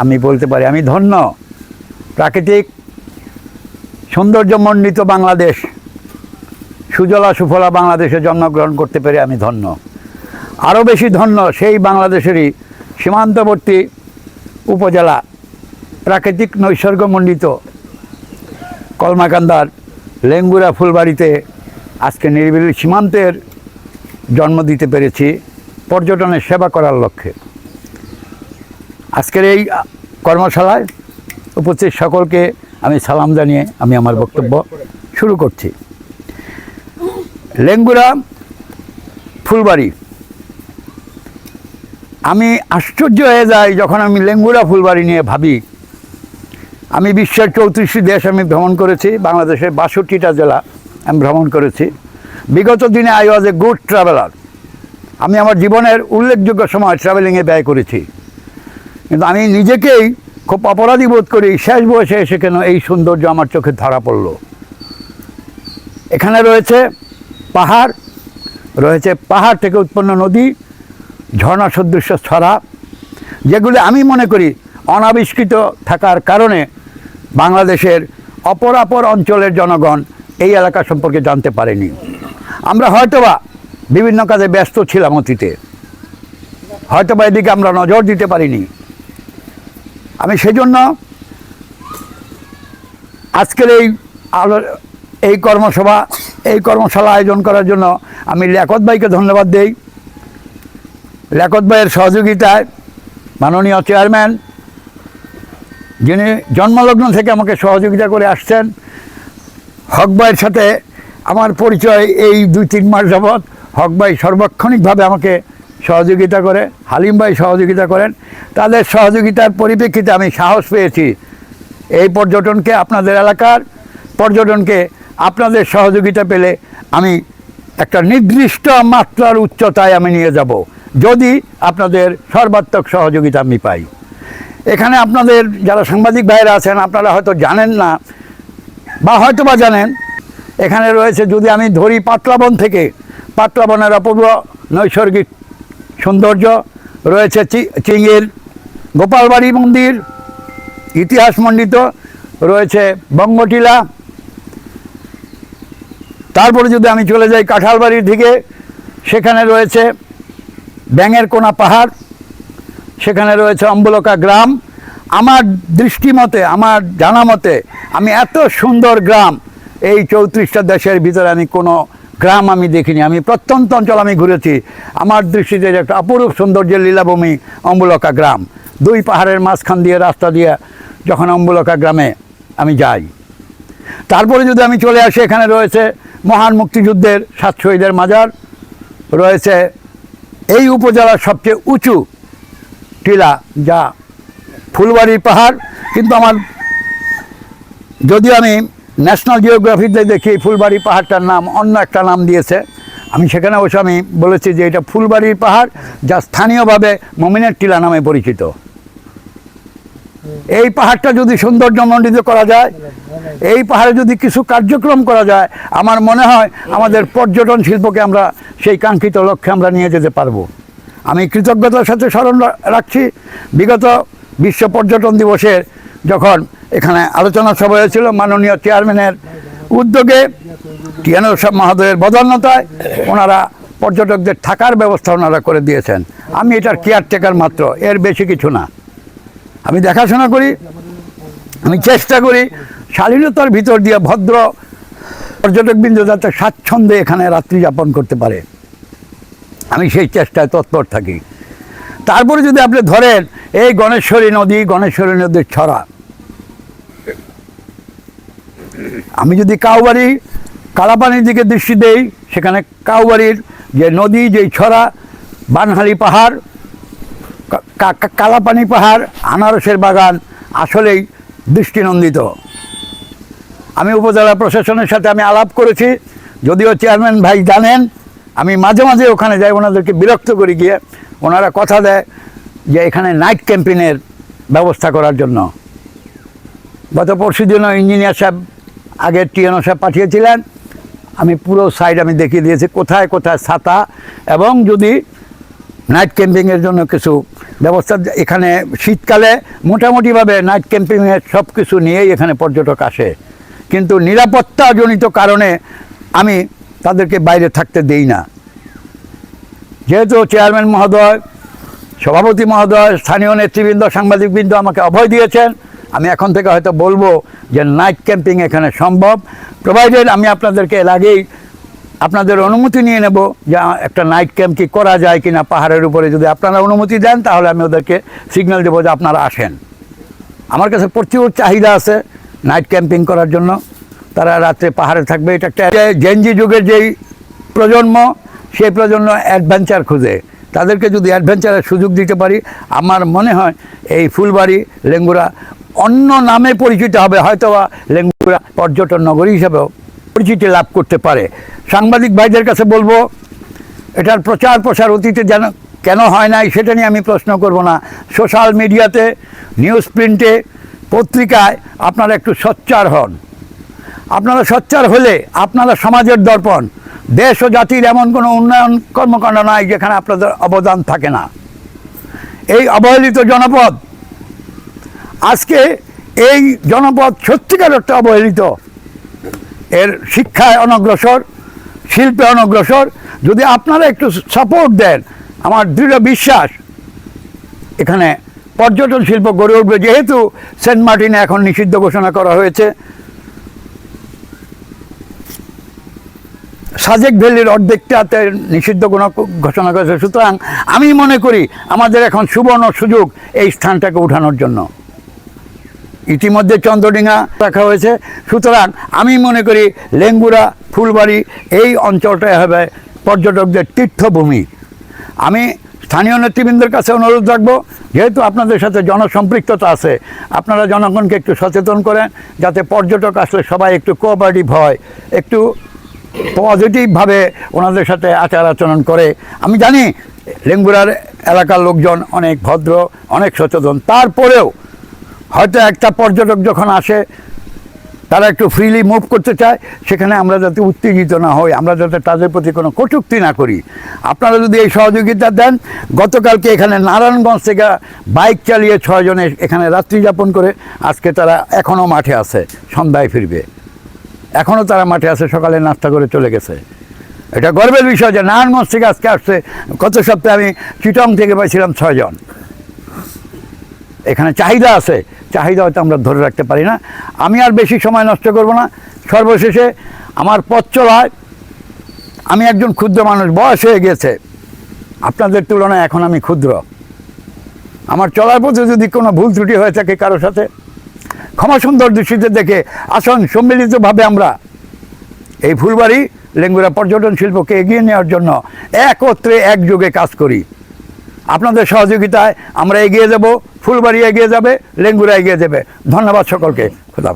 আমি বলতে পারি আমি ধন্য। প্রাকৃতিক সৌন্দর্যমণ্ডিত বাংলাদেশ, সুজলা সুফলা বাংলাদেশে জন্মগ্রহণ করতে পেরে আমি ধন্য। আরও বেশি ধন্য সেই বাংলাদেশেরই সীমান্তবর্তী উপজেলা, প্রাকৃতিক নৈসর্গমণ্ডিত কলমাকান্দার লেঙ্গুরা ফুলবাড়িতে আজকে নিরিবিলি সীমান্তের জন্ম দিতে পেরেছি পর্যটনের সেবা করার লক্ষ্যে। আজকের এই কর্মশালায় উপস্থিত সকলকে আমি সালাম জানিয়ে আমি আমার বক্তব্য শুরু করছি। লেঙ্গুরা ফুলবাড়ি, আমি আশ্চর্য হয়ে যাই যখন আমি লেঙ্গুরা ফুলবাড়ি নিয়ে ভাবি। আমি বিশ্বের 34টি দেশ আমি ভ্রমণ করেছি, বাংলাদেশের 62টা জেলা আমি ভ্রমণ করেছি। বিগত দিনে I was a good traveller. আমি আমার জীবনের উল্লেখযোগ্য সময় ট্রাভেলিংয়ে ব্যয় করেছি, কিন্তু আমি নিজেকেই খুব অপরাধী বোধ করি শেষ বয়সে এসে কেন এই সৌন্দর্য আমার চোখে ধরা পড়ল। এখানে রয়েছে পাহাড়, রয়েছে পাহাড় থেকে উৎপন্ন নদী, ঝর্ণা সদৃশ্য ছড়া, যেগুলি আমি মনে করি অনাবিষ্কৃত থাকার কারণে বাংলাদেশের অপরাপর অঞ্চলের জনগণ এই এলাকা সম্পর্কে জানতে পারেনি। আমরা হয়তোবা বিভিন্ন কাজে ব্যস্ত ছিলাম অতীতে, হয়তোবা এদিকে আমরা নজর দিতে পারিনি। আমি সেজন্য আজকের এই কর্মশালা আয়োজন করার জন্য আমি লিয়াকত ভাইকে ধন্যবাদ দেই। লিয়াকত ভাইয়ের সহযোগিতায় মাননীয় চেয়ারম্যান, যিনি জন্মলগ্ন থেকে আমাকে সহযোগিতা করে আসছেন, হক ভাইয়ের সাথে আমার পরিচয় এই 2-3 মাস যাবৎ। হক ভাই সর্বক্ষণিকভাবে আমাকে সহযোগিতা করে, হালিম ভাই সহযোগিতা করেন। তাদের সহযোগিতার পরিপ্রেক্ষিতে আমি সাহস পেয়েছি এই পর্যটনকে, আপনাদের এলাকার পর্যটনকে আপনাদের সহযোগিতা পেলে আমি একটা নির্দিষ্ট মাত্রার উচ্চতায় আমি নিয়ে যাব, যদি আপনাদের সর্বাত্মক সহযোগিতা আমি পাই। এখানে আপনাদের যারা সাংবাদিক ভাইয়েরা আছেন, আপনারা হয়তো জানেন না বা হয়তো বা জানেন, এখানে রয়েছে, যদি আমি ধরি পাতলাবন থেকে, পাতলাবনের অপূর্ব নৈসর্গিক সৌন্দর্য রয়েছে, চিংড়ির গোপালবাড়ি মন্দির ইতিহাসমণ্ডিত, রয়েছে বঙ্গটিলা। তারপরে যদি আমি চলে যাই কাঁঠালবাড়ির দিকে, সেখানে রয়েছে ব্যাঙের কোনা পাহাড়, সেখানে রয়েছে অম্বলকা গ্রাম। আমার দৃষ্টিমতে, আমার জানা মতে, আমি এত সুন্দর গ্রাম এই 34টা দেশের ভিতরে আমি কোনো গ্রাম আমি দেখিনি। আমি প্রত্যন্ত অঞ্চল আমি ঘুরেছি, আমার দৃষ্টিতে একটা অপরূপ সৌন্দর্যের লীলাভূমি অম্বলকা গ্রাম। 2 পাহাড়ের মাঝখান দিয়ে রাস্তা দিয়ে যখন অম্বলকা গ্রামে আমি যাই। তারপরে যদি আমি চলে আসি, এখানে রয়েছে মহান মুক্তিযুদ্ধের 7 শহীদের মাজার, রয়েছে এই উপজেলার সবচেয়ে উঁচু টিলা যা ফুলবাড়ির পাহাড়। কিন্তু আমার, যদিও আমি ন্যাশনাল জিওগ্রাফিতে দেখি ফুলবাড়ি পাহাড়টার নাম অন্য একটা নাম দিয়েছে, আমি সেখানে অবশ্য আমি বলেছি যে এটা ফুলবাড়ির পাহাড়, যা স্থানীয়ভাবে মমিনের টিলা নামে পরিচিত। এই পাহাড়টা যদি সৌন্দর্যমণ্ডিত করা যায়, এই পাহাড়ে যদি কিছু কার্যক্রম করা যায়, আমার মনে হয় আমাদের পর্যটন শিল্পকে আমরা সেই কাঙ্ক্ষিত লক্ষ্যে আমরা নিয়ে যেতে পারবো। আমি কৃতজ্ঞতার সাথে স্মরণ রাখছি বিগত বিশ্ব পর্যটন দিবসের যখন এখানে আলোচনা সভা হয়েছিল, মাননীয় চেয়ারম্যানের উদ্যোগে, টিএনও মহোদয়ের বদান্যতায় ওনারা পর্যটকদের থাকার ব্যবস্থা ওনারা করে দিয়েছেন। আমি এটার কেয়ারটেকার মাত্র, এর বেশি কিছু না। আমি দেখাশোনা করি, আমি চেষ্টা করি শালীনতার ভিতর দিয়ে ভদ্র পর্যটকবৃন্দ যাতে স্বাচ্ছন্দ্যে এখানে রাত্রি যাপন করতে পারে, আমি সেই চেষ্টায় তৎপর থাকি। তারপরে যদি আপনি ধরেন এই গণেশ্বরী নদীর ছড়া, আমি যদি কাউবাড়ি কালাপানির দিকে দৃষ্টি দেই, সেখানে কাউবাড়ির যে নদী, যেই ছড়া, বানহালি পাহাড়, কালাপানি পাহাড়, আনারসের বাগান আসলেই দৃষ্টিনন্দিত। আমি উপজেলা প্রশাসনের সাথে আমি আলাপ করেছি, যদিও চেয়ারম্যান ভাই জানেন আমি মাঝে মাঝে ওখানে যাই, ওনাদেরকে বিরক্ত করে গিয়ে ওনারা কথা দেয় যে এখানে নাইট ক্যাম্পেইনের ব্যবস্থা করার জন্য। গত পরশু দিনও ইঞ্জিনিয়ার সাহেব, আগের টিএনও সাহেব পাঠিয়েছিলেন, আমি পুরো সাইড আমি দেখিয়ে দিয়েছি কোথায় কোথায় ছাতা এবং যদি নাইট ক্যাম্পিংয়ের জন্য কিছু ব্যবস্থা এখানে শীতকালে মোটামুটিভাবে নাইট ক্যাম্পিংয়ের সব কিছু নিয়েই এখানে পর্যটক আসে, কিন্তু নিরাপত্তাজনিত কারণে আমি তাদেরকে বাইরে থাকতে দেই না। যেহেতু চেয়ারম্যান মহোদয়, সভাপতি মহোদয়, স্থানীয় নেতৃবৃন্দ, সাংবাদিকবৃন্দ আমাকে অভয় দিয়েছেন, আমি এখন থেকে হয়তো বলবো যে নাইট ক্যাম্পিং এখানে সম্ভব, প্রোভাইডেড আমি আপনাদেরকে এর আগেই আপনাদের অনুমতি নিয়ে নেব যে একটা নাইট ক্যাম্প কি করা যায় কিনা পাহাড়ের উপরে। যদি আপনারা অনুমতি দেন তাহলে আমি ওদেরকে সিগন্যাল দেবো যে আপনারা আসেন। আমার কাছে প্রচুর চাহিদা আছে নাইট ক্যাম্পিং করার জন্য, তারা রাত্রে পাহাড়ে থাকবে। এটা একটা জেনজি যুগের যেই প্রজন্ম, সেই প্রজন্ম অ্যাডভেঞ্চার খুঁজে, তাদেরকে যদি অ্যাডভেঞ্চারের সুযোগ দিতে পারি, আমার মনে হয় এই ফুলবাড়ি লেঙ্গুরা অন্য নামে পরিচিত হবে, হয়তোবা লেঙ্গুরা পর্যটন নগরী হিসাবেও পরিচিতি লাভ করতে পারে। সাংবাদিক ভাইদের কাছে বলবো, এটার প্রচার প্রসার অতীতে যেন কেন হয় নাই সেটা নিয়ে আমি প্রশ্ন করব না। সোশ্যাল মিডিয়াতে, নিউজ প্রিন্টে, পত্রিকায় আপনারা একটু সোচ্চার হন। আপনারা সোচ্চার হলে আপনারা সমাজের দর্পণ। দেশ ও জাতির এমন কোনো উন্নয়ন কর্মকাণ্ড নাই যেখানে আপনাদের অবদান থাকে না। এই অবহেলিত জনপদ, আজকে এই জনপদ সত্যিকার একটা অবহেলিত, এর শিক্ষায় অনগ্রসর, শিল্পে অনগ্রসর। যদি আপনারা একটু সাপোর্ট দেন, আমার দৃঢ় বিশ্বাস এখানে পর্যটন শিল্প গড়ে উঠবে। যেহেতু সেন্ট মার্টিনে এখন নিষিদ্ধ ঘোষণা করা হয়েছে, সাজেক ভ্যালির অর্ধেকটাতে নিষিদ্ধ ঘোষণা করেছে, সুতরাং আমি মনে করি আমাদের এখন সুবর্ণ সুযোগ এই স্থানটাকে উঠানোর জন্য। ইতিমধ্যে চন্দ্রডিঙা রাখা হয়েছে, সুতরাং আমি মনে করি লেঙ্গুরা, ফুলবাড়ি এই অঞ্চলটাই হবে পর্যটকদের তীর্থভূমি। আমি স্থানীয় নেতৃবৃন্দের কাছে অনুরোধ রাখবো, যেহেতু আপনাদের সাথে জনসম্পৃক্ততা আছে, আপনারা জনগণকে একটু সচেতন করেন, যাতে পর্যটক আসলে সবাই একটু কোঅপারেটিভ হয়, একটু পজিটিভভাবে ওনাদের সাথে আচার আচরণ করে। আমি জানি লেঙ্গুরার এলাকার লোকজন অনেক ভদ্র, অনেক সচেতন, তারপরেও হয়তো একটা পর্যটক যখন আসে তারা একটু ফ্রিলি মুভ করতে চায়, সেখানে আমরা যাতে উত্তেজিত না হই, আমরা যাতে তাদের প্রতি কোনো কটূক্তি না করি। আপনারা যদি এই সহযোগিতা দেন, গতকালকে এখানে নারায়ণগঞ্জ থেকে বাইক চালিয়ে 6 জনে এখানে রাত্রি যাপন করে আজকে তারা এখনও মাঠে আছে, সন্ধ্যায় ফিরবে, এখনও তারা মাঠে আছে, সকালে নাস্তা করে চলে গেছে। এটা গর্বের বিষয় যে নারায়ণগঞ্জ থেকে আজকে আসছে। গত সপ্তাহে আমি চিটং থেকে পাইছিলাম 6 জন। এখানে চাহিদা আছে, চাহিদা হয়তো আমরা ধরে রাখতে পারি না। আমি আর বেশি সময় নষ্ট করব না। সর্বশেষে আমার পথ চলায়, আমি একজন ক্ষুদ্র মানুষ, বয়স হয়ে গেছে, আপনাদের তুলনায় এখন আমি ক্ষুদ্র। আমার চলার পথে যদি কোনো ভুল ত্রুটি হয়ে থাকে কারোর সাথে, ক্ষমা সুন্দর দৃষ্টিতে দেখে আসুন সম্মিলিতভাবে আমরা এই ফুলবাড়ি লেঙ্গুরা পর্যটন শিল্পকে এগিয়ে নেওয়ার জন্য একত্রে একযোগে কাজ করি। আপনাদের সহযোগিতায় আমরা এগিয়ে যাব, ফুলবাড়ি এগিয়ে যাবে, লেঙ্গুরা এগিয়ে যাবে। ধন্যবাদ সকলকে। খোদা হাফেজ।